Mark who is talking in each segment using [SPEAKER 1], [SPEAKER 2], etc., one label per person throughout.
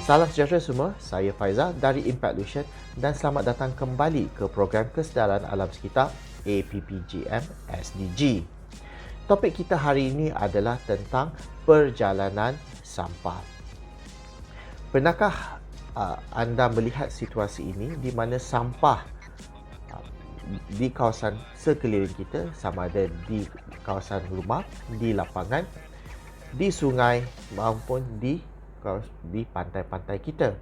[SPEAKER 1] Salam sejahtera semua, saya Faizal dari Impactlution dan selamat datang kembali ke program Kesedaran Alam Sekitar APPGM SDG. Topik kita hari ini adalah tentang perjalanan sampah. Pernahkah anda melihat situasi ini di mana sampah di kawasan sekeliling kita, sama ada di kawasan rumah, di lapangan, di sungai maupun di pantai-pantai kita.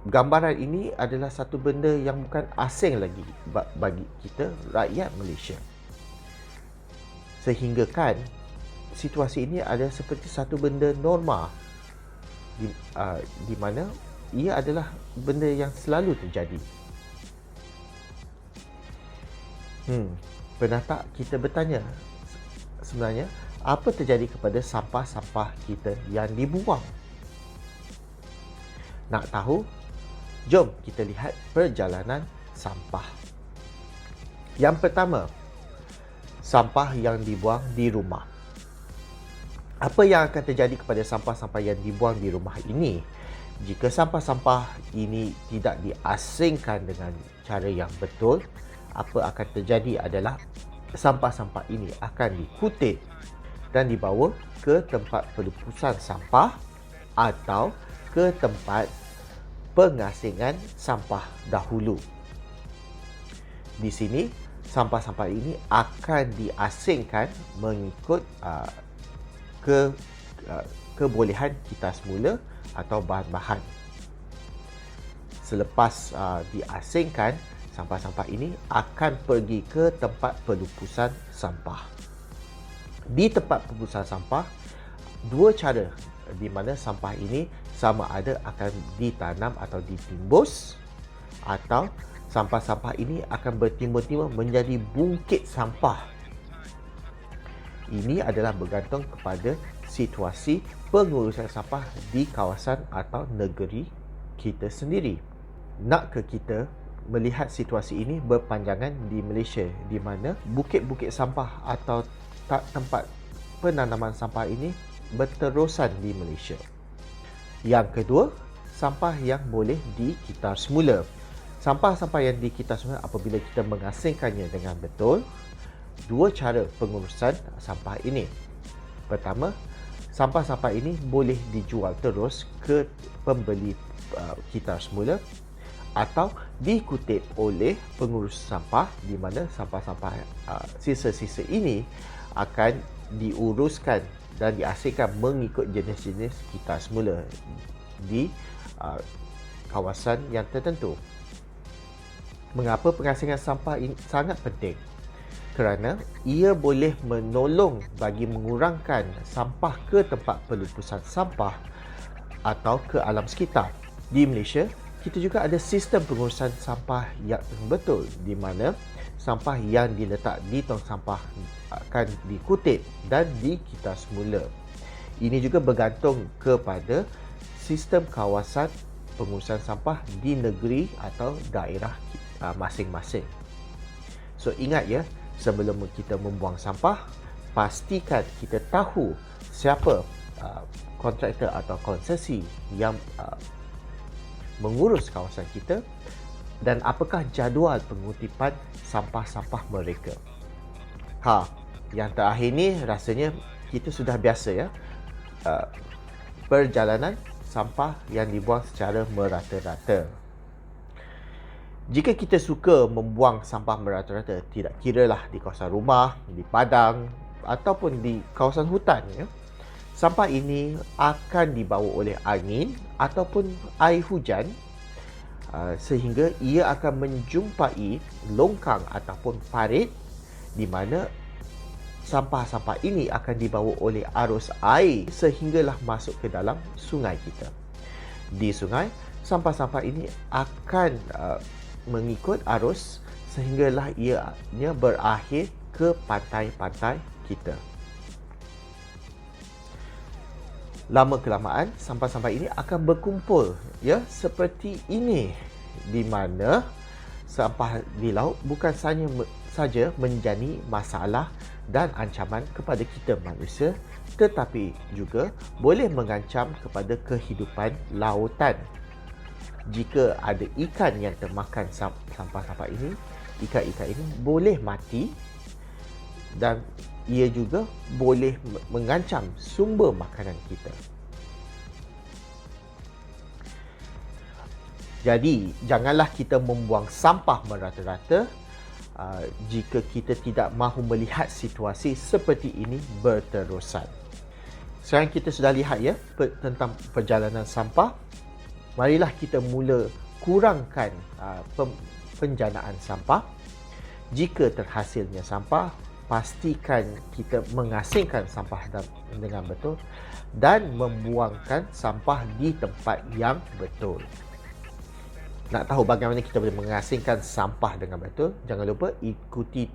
[SPEAKER 1] Gambaran ini adalah satu benda yang bukan asing lagi bagi kita, rakyat Malaysia. Sehinggakan situasi ini ada seperti satu benda norma di mana ia adalah benda yang selalu terjadi. Pernah tak kita bertanya sebenarnya apa terjadi kepada sampah-sampah kita yang dibuang? Nak tahu? Jom kita lihat perjalanan sampah. Yang pertama, sampah yang dibuang di rumah. Apa yang akan terjadi kepada sampah-sampah yang dibuang di rumah ini? Jika sampah-sampah ini tidak diasingkan dengan cara yang betul, apa akan terjadi adalah sampah-sampah ini akan dikutip dan dibawa ke tempat pelupusan sampah atau ke tempat pengasingan sampah dahulu. Di sini, sampah-sampah ini akan diasingkan mengikut kebolehan kita semula atau bahan-bahan. Selepas diasingkan, sampah-sampah ini akan pergi ke tempat pelupusan sampah. Di tempat pelupusan sampah, dua cara di mana sampah ini sama ada akan ditanam atau ditimbus, atau sampah-sampah ini akan bertimbun-timbun menjadi bukit sampah. Ini adalah bergantung kepada situasi pengurusan sampah di kawasan atau negeri kita sendiri. Nak ke kita melihat situasi ini berpanjangan di Malaysia, di mana bukit-bukit sampah atau tempat penanaman sampah ini berterusan di Malaysia. Yang kedua, sampah yang boleh dikitar semula. Sampah-sampah yang dikitar semula apabila kita mengasingkannya dengan betul. Dua cara pengurusan sampah ini. Pertama, sampah-sampah ini boleh dijual terus ke pembeli kitar semula atau dikutip oleh pengurus sampah, di mana sampah-sampah sisa-sisa ini akan diuruskan dan diasingkan mengikut jenis-jenis kitar semula di kawasan yang tertentu. Mengapa pengasingan sampah ini sangat penting? Kerana ia boleh menolong bagi mengurangkan sampah ke tempat pelupusan sampah atau ke alam sekitar. Di Malaysia, kita juga ada sistem pengurusan sampah yang betul, di mana sampah yang diletak di tong sampah akan dikutip dan dikitar semula. Ini juga bergantung kepada sistem kawasan pengurusan sampah di negeri atau daerah masing-masing. So ingat ya, sebelum kita membuang sampah, pastikan kita tahu siapa kontraktor atau konsesi yang mengurus kawasan kita dan apakah jadual pengutipan sampah-sampah mereka. Yang terakhir ni rasanya kita sudah biasa ya. Perjalanan sampah yang dibuang secara merata-rata. Jika kita suka membuang sampah merata-rata, tidak kiralah di kawasan rumah, di padang ataupun di kawasan hutan ya, sampah ini akan dibawa oleh angin ataupun air hujan sehingga ia akan menjumpai longkang ataupun parit, di mana sampah-sampah ini akan dibawa oleh arus air sehinggalah masuk ke dalam sungai kita. Di sungai, sampah-sampah ini akan mengikut arus sehinggalah ianya berakhir ke pantai-pantai kita. Lama kelamaan sampah-sampah ini akan berkumpul ya seperti ini, di mana sampah di laut bukan saja menjadi masalah dan ancaman kepada kita manusia, tetapi juga boleh mengancam kepada kehidupan lautan. Jika ada ikan yang termakan sampah-sampah ini, ikan-ikan ini boleh mati dan ia juga boleh mengancam sumber makanan kita. Jadi, janganlah kita membuang sampah merata-rata jika kita tidak mahu melihat situasi seperti ini berterusan. Sekarang kita sudah lihat ya tentang perjalanan sampah. Marilah kita mula kurangkan penjanaan sampah. Jika terhasilnya sampah, pastikan kita mengasingkan sampah dengan betul dan membuangkan sampah di tempat yang betul. Nak tahu bagaimana kita boleh mengasingkan sampah dengan betul? Jangan lupa ikuti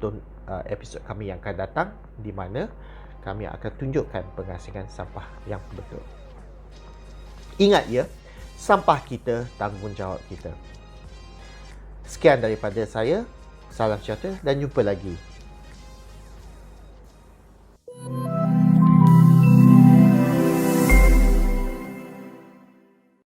[SPEAKER 1] episod kami yang akan datang di mana kami akan tunjukkan pengasingan sampah yang betul. Ingat ya, sampah kita tanggungjawab kita. Sekian daripada saya. Salam sejahtera dan jumpa lagi